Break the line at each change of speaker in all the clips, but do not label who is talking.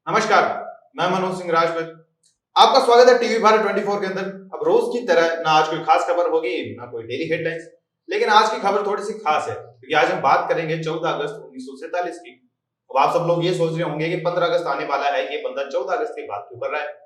नमस्कार, मैं मनोज सिंह राजपूत। आपका स्वागत है टीवी भारत 24 के अंदर। अब रोज की तरह ना आज कोई खास खबर होगी, ना कोई डेली हेडलाइंस, लेकिन आज की खबर थोड़ी सी खास है क्योंकि आज हम बात करेंगे 14 अगस्त 1947 की। अब आप सब लोग ये सोच रहे होंगे कि 15 अगस्त आने वाला है, ये बंदा 14 अगस्त की बात क्यों कर रहा है।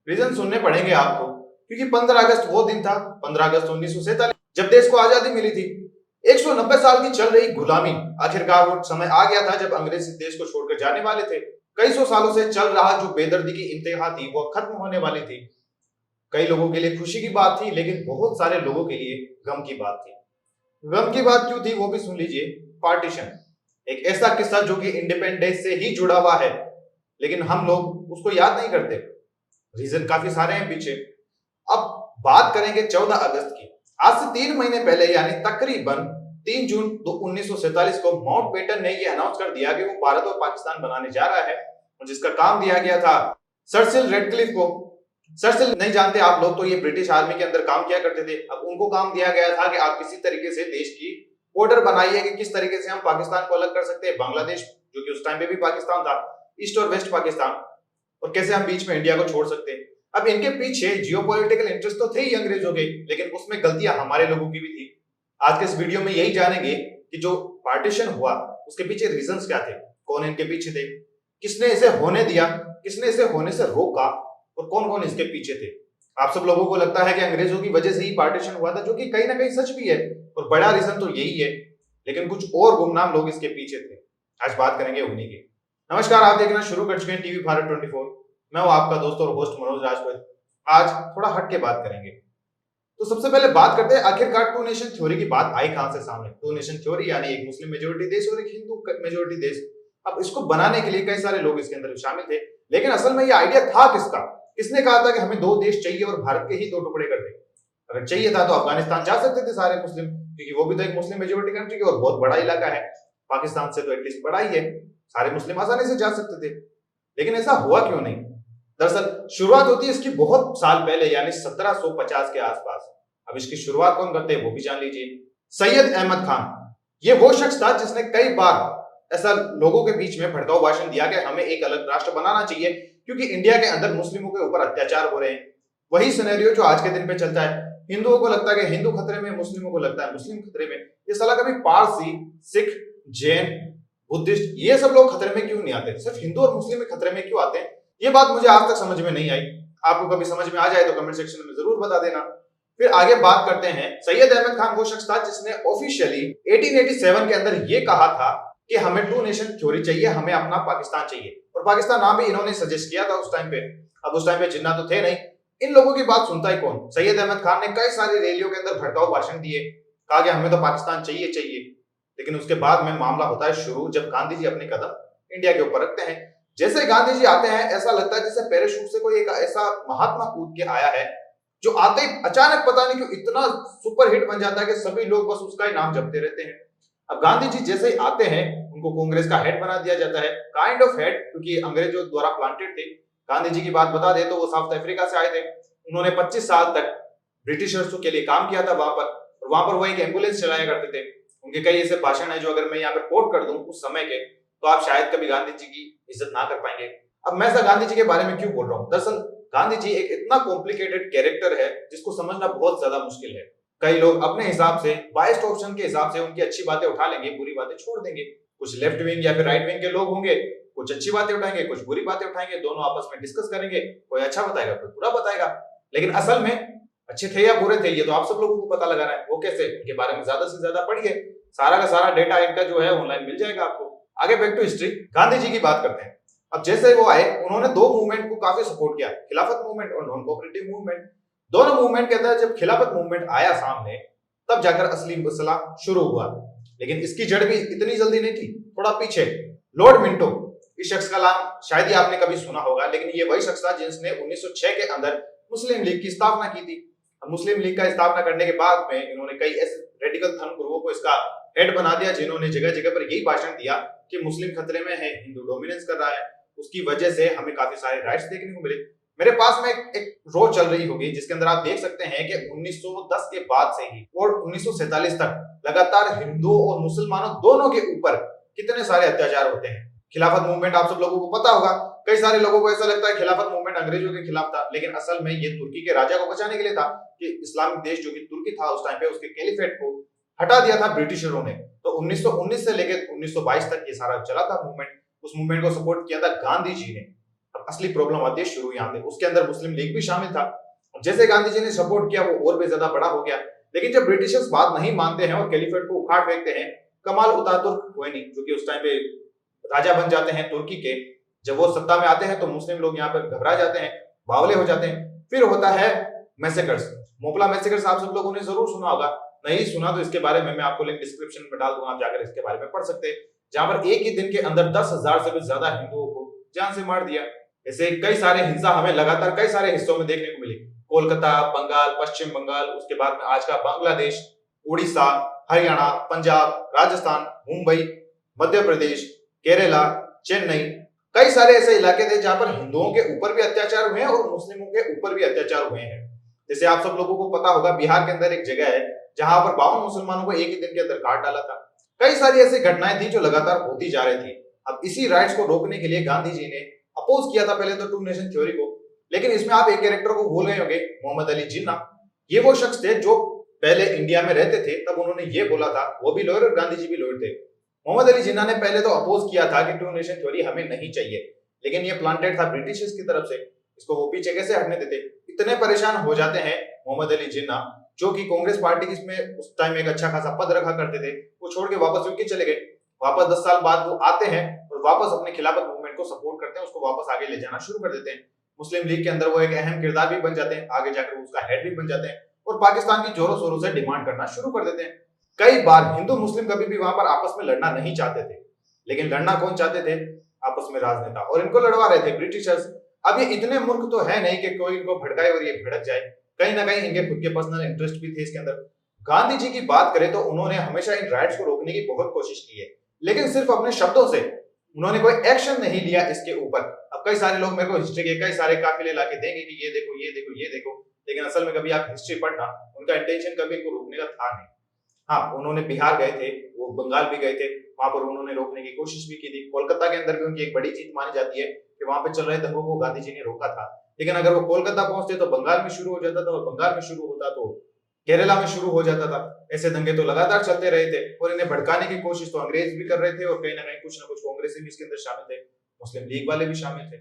रीजन सुनने पड़ेंगे आपको, क्योंकि 15 अगस्त वो दिन था, 15 अगस्त 1947, जब देश को आजादी मिली थी। 190 साल की चल रही गुलामी, आखिरकार वो समय आ गया था जब अंग्रेज इस देश को छोड़कर जाने वाले थे। कई सौ सालों से चल रहा जो बेदर्दी की इंतहा थी वो खत्म होने वाली थी। कई लोगों के लिए खुशी की बात थी, लेकिन बहुत सारे लोगों के लिए गम की बात थी। गम की बात क्यों थी वो भी सुन लीजिए। पार्टीशन, एक ऐसा किस्सा जो कि इंडिपेंडेंस से ही जुड़ा हुआ है, लेकिन हम लोग उसको याद नहीं करते। रीजन काफी सारे हैं पीछे। अब बात करेंगे 14 अगस्त की। आज से 3 महीने पहले यानी तकरीबन 3 जून 1947 को माउंटबेटन ने यह अनाउंस कर दिया कि वो भारत और पाकिस्तान बनाने जा रहा है, और जिसका काम दिया गया था सर्सिल रेडक्लिफ को। सर्सिल नहीं जानते आप लोग, तो ये ब्रिटिश आर्मी के अंदर काम किया करते थे। अब उनको काम दिया गया था कि आप किसी तरीके से देश की बॉर्डर बनाइए कि किस तरीके से हम पाकिस्तान को अलग कर सकते हैं, बांग्लादेश जो कि उस टाइम पे भी पाकिस्तान था, ईस्ट और वेस्ट पाकिस्तान, और कैसे हम बीच में इंडिया को छोड़ सकते हैं। अब इनके पीछे जियोपॉलिटिकल इंटरेस्ट तो थे ही अंग्रेजों के, लेकिन उसमें गलतियां हमारे लोगों की भी थी। आज के इस वीडियो में यही जानेंगे कि जो पार्टीशन हुआ उसके पीछे रीजंस क्या थे, कौन इनके पीछे थे, किसने इसे होने दिया, किसने इसे होने से रोका, और कौन कौन इसके पीछे थे। आप सब लोगों को लगता है कि अंग्रेजों की वजह से ही पार्टीशन हुआ था, जो कि कहीं ना कहीं सच भी है, और बड़ा रीजन तो यही है, लेकिन कुछ और गुमनाम लोग इसके पीछे थे। आज बात करेंगे उन्हीं की। नमस्कार, आप देखना शुरू कर चुके हैं टीवी भारत 24। मैं हूं आपका दोस्त और होस्ट मनोज राजपूत। आज थोड़ा हट के बात करेंगे। तो सबसे पहले बात करते हैं आखिरकार टू नेशन थ्योरी की बात आई कहां से सामने। टू नेशन थ्योरी यानी एक मुस्लिम मेजोरिटी देश और एक हिंदू मेजोरिटी देश। अब इसको बनाने के लिए कई सारे लोग इसके अंदर शामिल थे, लेकिन असल में ये आइडिया था किसका? किसने कहा था कि हमें दो देश चाहिए और भारत के ही दो टुकड़े कर दें? अगर चाहिए था तो अफगानिस्तान जा सकते थे सारे मुस्लिम, क्योंकि वो भी तो एक मुस्लिम मेजोरिटी कंट्री और बहुत बड़ा इलाका है, पाकिस्तान से तो एटलीस्ट बड़ा ही है, सारे मुस्लिम आसानी से जा सकते थे। लेकिन ऐसा हुआ क्यों नहीं? दरअसल शुरुआत होती है इसकी बहुत साल पहले, यानी 1750 के आसपास। अब इसकी शुरुआत कौन करते हैं वो भी जान लीजिए। सैयद अहमद खान, ये वो शख्स था जिसने कई बार ऐसा लोगों के बीच में भड़काऊ भाषण दिया कि हमें एक अलग राष्ट्र बनाना चाहिए क्योंकि इंडिया के अंदर मुस्लिमों के ऊपर अत्याचार हो रहे हैं। वही सिनेरियो जो आज के दिन पे चलता है। हिंदुओं को लगता है कि हिंदू खतरे में, मुस्लिमों को लगता है मुस्लिम खतरे में। ये साला कभी पारसी, सिख, जैन, बुद्धिस्ट ये सब लोग खतरे में क्यों नहीं आते, सिर्फ हिंदू और मुस्लिम खतरे में क्यों आते हैं? ये बात मुझे आज तक समझ में नहीं आई। आपको कभी समझ में आ जाए तो कमेंट सेक्शन में जरूर बता देना। फिर आगे बात करते हैं। सैयद अहमद खान वो शख्स था जिसने ऑफिशियली 1887 के अंदर ये कहा था कि हमें टू नेशन थ्योरी चाहिए, हमें अपना पाकिस्तान चाहिए, और पाकिस्तान नाम भी इन्होंने सजेस्ट किया था उस टाइम पे। अब उस टाइम पे जिन्ना तो थे नहीं, इन लोगों की बात सुनता ही कौन? सैयद अहमद खान ने कई सारी रैलियों के अंदर भड़काऊ भाषण दिए, कहा कि हमें तो पाकिस्तान चाहिए चाहिए। लेकिन उसके बाद में मामला होता है शुरू, जब गांधी जी अपने कदम इंडिया के ऊपर रखते हैं। जैसे गांधी जी आते हैं, ऐसा लगता है जैसे पैराशूट से कोई एक ऐसा महात्मा कूद के आया है, जो आते ही अचानक पता नहीं क्यों इतना सुपर हिट बन जाता है कि सभी लोग बस उसका ही नाम जपते रहते हैं। अब गांधी जी जैसे ही आते हैं, उनको कांग्रेस का हेड बना दिया जाता है, काइंड ऑफ हेड, क्योंकि अंग्रेजों द्वारा प्लांटेड थे। गांधी जी की बात बता दे तो वो साउथ अफ्रीका से आए थे। उन्होंने 25 साल तक ब्रिटिशर्स के लिए काम किया था वहां पर, और वहां पर वो एक एम्बुलेंस चलाया करते थे। उनके कई ऐसे भाषण है जो अगर मैं यहाँ पे कोट कर दूं उस समय के, तो आप शायद कभी गांधी जी की इज्जत ना कर पाएंगे। अब मैं गांधी जी के बारे में क्यों बोल रहा हूँ? दरअसल गांधी जी एक इतना कॉम्प्लिकेटेड कैरेक्टर है जिसको समझना बहुत ज्यादा मुश्किल है। कई लोग अपने हिसाब से, बाइस्ड ऑप्शन के हिसाब से उनकी अच्छी बातें उठा लेंगे, बुरी बातें छोड़ देंगे। कुछ लेफ्ट विंग या फिर राइट विंग के लोग होंगे, कुछ अच्छी बातें उठाएंगे, कुछ बुरी बातें उठाएंगे, दोनों आपस में डिस्कस करेंगे, कोई अच्छा बताएगा, कोई बुरा बताएगा। लेकिन असल में अच्छे थे या बुरे थे ये तो आप सब लोगों को पता लगाना है। वो कैसे? इनके बारे में ज्यादा से ज्यादा पढ़िए, सारा का सारा डेटा इनका जो है ऑनलाइन मिल जाएगा आपको। आगे back to history, Gandhi ji की बात करते हैं। अब जैसे वो आए, उन्होंने दो मूवमेंट को काफी सपोर्ट किया, खिलाफत मूवमेंट और नॉन कोऑपरेटिव मूवमेंट। दोनों मूवमेंट के अंदर जब खिलाफत मूवमेंट आया सामने, तब जाकर असली मसला शुरू हुआ। लेकिन इसकी जड़ भी इतनी जल्दी नहीं थी, थोड़ा पीछे। लॉर्ड मिंटो, इस शख्स का नाम शायद ही आपने कभी सुना होगा, लेकिन ये वही शख्स था जिसने 1906 के अंदर मुस्लिम लीग की स्थापना की थी। मुस्लिम लीग का स्थापना करने के बाद में इन्होंने कई ऐसे रेडिकल धर्म गुरुओं को इसका हेड बना दिया, जिन्होंने जगह जगह पर यही भाषण दिया कि मुस्लिम खतरे में है, हिंदू डोमिनेंस कर रहा है, उसकी वजह से हमें काफी सारे राइट्स देखने को मिले। मेरे पास में एक रो चल रही होगी जिसके अंदर आप देख सकते हैं कि 1910 के बाद से ही और 1947 तक लगातार हिंदुओं और मुसलमानों दोनों के ऊपर कितने सारे अत्याचार होते हैं। खिलाफत मूवमेंट आप सब लोगों को पता होगा, कई सारे लोगों को ऐसा लगता है खिलाफत मूवमेंट अंग्रेजों के खिलाफ था, लेकिन असल में ये तुर्की के राजा को बचाने के लिए था कि इस्लामिक देश जो कि तुर्की था उस टाइम पे, उसके कैलिफेट को हटा दिया था ब्रिटिशरों ने। तो 1919 से लेकर 1922 तक ये सारा चला था मूवमेंट। उस मूवमेंट को सपोर्ट किया था गांधी जी ने। अब असली प्रॉब्लम आती है शुरू यहाँ पे, उसके अंदर मुस्लिम लीग भी शामिल था। जैसे गांधी जी ने सपोर्ट किया वो और भी ज्यादा बड़ा हो गया, लेकिन जब ब्रिटिशर्स बात नहीं मानते हैं और कैलिफेट को उखाड़ फेंकते हैं, कमाल अतातुर्क ख्वानी जो कि उस टाइम पे राजा बन जाते हैं तुर्की के, जब वो सत्ता में आते हैं तो मुस्लिम लोग यहाँ पर घबरा जाते हैं, बावले हो जाते हैं। फिर होता है मैसेकर्स, मोपला मैसेकर्स, आप सब लोगों ने जरूर सुना होगा। नहीं सुना तो इसके बारे में मैं आपको लिंक डिस्क्रिप्शन में डाल दूंगा, आप जाकर इसके बारे में पढ़ सकते हैं। जहां पर एक ही दिन के अंदर 10,000 से भी ज्यादा हिंदुओं को जान से मार दिया। ऐसे कई सारे हिंसा हमें लगातार कई सारे हिस्सों में देखने को मिली, कोलकाता, बंगाल, पश्चिम बंगाल, उसके बाद में आज का बांग्लादेश, उड़ीसा, हरियाणा, पंजाब, राजस्थान, मुंबई, मध्य प्रदेश, केरला, चेन्नई, कई सारे ऐसे इलाके थे जहां पर हिंदुओं के ऊपर भी अत्याचार हुए हैं और मुस्लिमों के ऊपर भी अत्याचार हुए हैं। जैसे आप सब लोगों को पता होगा, बिहार के अंदर एक जगह है जहां पर 52 मुसलमानों को एक ही दिन के अंदर काट डाला था। कई सारी ऐसी घटनाएं थी जो लगातार होती जा रही थी। अब इसी राइट्स को रोकने के लिए गांधी जी ने अपोज किया था पहले तो टू नेशन थ्योरी को, लेकिन इसमें आप एक कैरेक्टर को भूल गए होंगे, मोहम्मद अली जिन्ना। ये वो शख्स थे जो पहले इंडिया में रहते थे, तब उन्होंने ये बोला था, वो भी लॉयर और गांधी जी भी लॉयर थे। मोहम्मद अली जिन्ना ने पहले तो अपोज किया था कि टू नेशन थ्योरी हमें नहीं चाहिए, लेकिन ये प्लांटेड था ब्रिटिशर्स की तरफ से, इसको वो पीछे कैसे हटने देते। इतने परेशान हो जाते हैं मोहम्मद अली जिन्ना, जो कि कांग्रेस पार्टी में उस टाइम एक अच्छा खासा पद रखा करते थे, वो छोड़ के वापस यूके चले गए। वापस 10 साल बाद वो आते हैं और वापस अपने खिलाफत मूवमेंट को सपोर्ट करते हैं, उसको वापस आगे ले जाना शुरू कर देते हैं। मुस्लिम लीग के अंदर वो एक अहम किरदार भी बन जाते हैं, आगे जाकर उसका हेड भी बन जाते हैं और पाकिस्तान की जोरों शोरों से डिमांड करना शुरू कर देते हैं। कई बार हिंदू मुस्लिम कभी भी वहां पर आपस में लड़ना नहीं चाहते थे, लेकिन लड़ना कौन चाहते थे? आपस में राजनेता, और इनको लड़वा रहे थे ब्रिटिशर्स। अब ये इतने मूर्ख तो है नहीं कि कोई इनको भड़काए और ये भड़क जाए, कहीं ना कहीं इनके खुद के पर्सनल इंटरेस्ट भी थे इसके अंदर। गांधी जी की बात करें तो उन्होंने हमेशा इन राइट्स को रोकने की बहुत कोशिश की है, लेकिन सिर्फ अपने शब्दों से, उन्होंने कोई एक्शन नहीं लिया इसके ऊपर। अब कई सारे लोग मेरे को हिस्ट्री के कई सारे काफिले लाके देंगे कि ये देखो ये देखो ये देखो, लेकिन असल में कभी आप हिस्ट्री पढ़ना, उनका इंटेंशन कभी इनको रोकने का था नहीं। हाँ, उन्होंने बिहार गए थे, वो बंगाल भी गए थे, वहां पर उन्होंने रोकने की कोशिश भी की थी। कोलकाता के अंदर भी उनकी एक बड़ी जीत मानी जाती है कि वहां पे चल रहे दंगों को गांधी जी ने रोका था। लेकिन अगर वो कोलकाता पहुंचते तो बंगाल में शुरू हो जाता था, और बंगाल में शुरू होता तो केरला में शुरू हो जाता था। ऐसे दंगे तो लगातार चलते रहे थे और इन्हें भड़काने की कोशिश तो अंग्रेज भी कर रहे थे और कहीं ना कुछ कांग्रेसी भी इसके अंदर शामिल थे, मुस्लिम लीग वाले भी शामिल थे।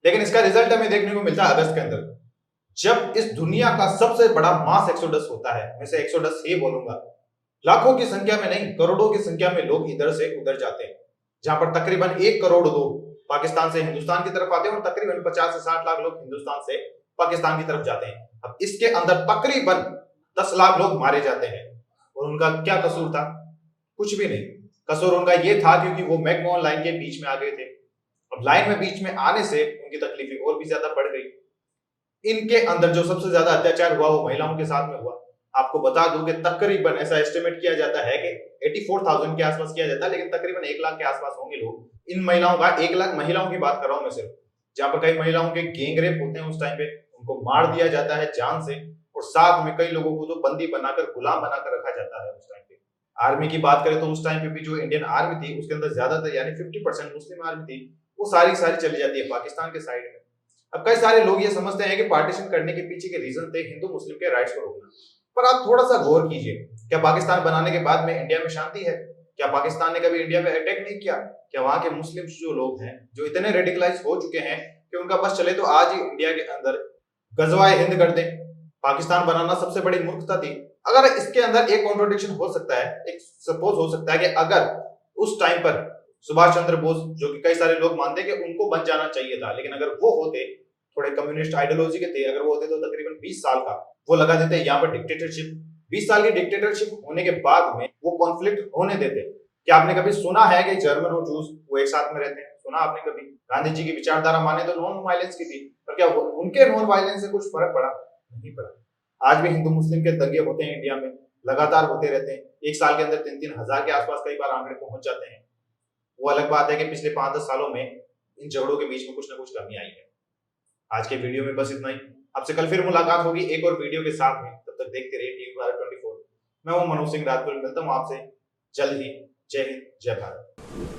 लेकिन इसका रिजल्ट हमें देखने को मिलता है अगस्त के अंदर, जब इस दुनिया का सबसे बड़ा मास एक्सोडस होता है। मैं से एक्सोडस ही बोलूंगा, लाखों की संख्या में नहीं, करोड़ों की संख्या में लोग इधर से उधर जाते हैं, जहां पर तकरीबन 1 करोड़ लोग पाकिस्तान से हिंदुस्तान की तरफ आते हैं और तकरीबन 50 से 60 लाख लोग हिंदुस्तान से पाकिस्तान की तरफ जाते हैं। अब इसके अंदर तकरीबन 10 लाख लोग मारे जाते हैं, और उनका क्या कसूर था? कुछ भी नहीं। कसूर उनका ये था क्योंकि वो मैकमोहन लाइन के बीच में आ गए थे। अब लाइन में बीच में आने से उनकी तकलीफें और भी ज्यादा बढ़ गई। इनके अंदर जो सबसे ज्यादा अत्याचार हुआ वो महिलाओं के साथ में हुआ। आपको बता दूं कि तकरीबन ऐसा एस्टिमेट किया जाता है कि 84,000 के आसपास किया जाता है, लेकिन तकरीबन 1 लाख के आसपास होंगे लोग। इन महिलाओं का 1 लाख महिलाओं की बात कर रहा हूं मैं सिर्फ, जहां पर कई महिलाओं के गैंग रेप होते हैं उस टाइम पे, उनको मार दिया जाता है जान से, और साथ में कई लोगों को तो बंदी बनाकर गुलाम बनाकर रखा जाता है उस टाइम पे। आर्मी की बात करें तो उस टाइम पे भी जो इंडियन आर्मी थी उसके अंदर ज्यादातर यानी 50% मुस्लिम आर्मी थी, वो सारी चली जाती है पाकिस्तान के साइड में। अब कई सारे लोग ये समझते हैं कि पार्टीशन करने के पीछे के रीजन थे हिंदू मुस्लिम के राइट्स को रोकना, पर आप थोड़ा सा गौर कीजिए, क्या पाकिस्तान बनाने के बाद में इंडिया में शांति है? क्या पाकिस्तान ने कभी इंडिया पे अटैक नहीं किया? क्या वहां के मुस्लिम जो लोग हैं जो इतने रेडिकलाइज हो चुके हैं कि उनका बस चले तो आज ही इंडिया के अंदर गजवाए हिंद कर दें? पाकिस्तान बनाना सबसे बड़ी मूर्खता थी। अगर इसके अंदर एक कॉन्ट्रोडिक्शन हो सकता है, एक सपोज हो सकता है कि अगर उस टाइम पर सुभाष चंद्र बोस, जो कि कई सारे लोग मानते हैं कि उनको बन जाना चाहिए था, लेकिन अगर वो होते, थोड़े कम्युनिस्ट आइडियोलॉजी के थे, अगर वो होते तो तकरीबन 20 साल का वो लगा देते यहाँ पर डिक्टेटरशिप। 20 साल की डिक्टेटरशिप होने के बाद में वो कॉन्फ्लिक्ट होने देते। क्या आपने कभी सुना है कि जर्मन और जूस वो एक साथ में रहते हैं? सुना आपने कभी? गांधी जी की विचारधारा माने तो नॉन वायलेंस की थी, पर क्या उनके नॉन वायलेंस से कुछ फर्क पड़ा? नहीं पड़ा। आज भी हिंदू मुस्लिम के दंगे होते हैं इंडिया में, लगातार होते रहते हैं। एक साल के अंदर 3-3 हजार के आसपास कई बार आंकड़े पहुंच जाते हैं। वो अलग बात है कि पिछले 5-10 सालों में इन झगड़ों के बीच में कुछ ना कुछ कमी आई है। आज के वीडियो में बस इतना ही। आपसे कल फिर मुलाकात होगी एक और वीडियो के साथ में। तब तक देखते रहिए टीवी भारत 24। मैं हूं मनोज सिंह राजपुर, मिलता हूं आपसे जल्द ही। जय हिंद, जय भारत।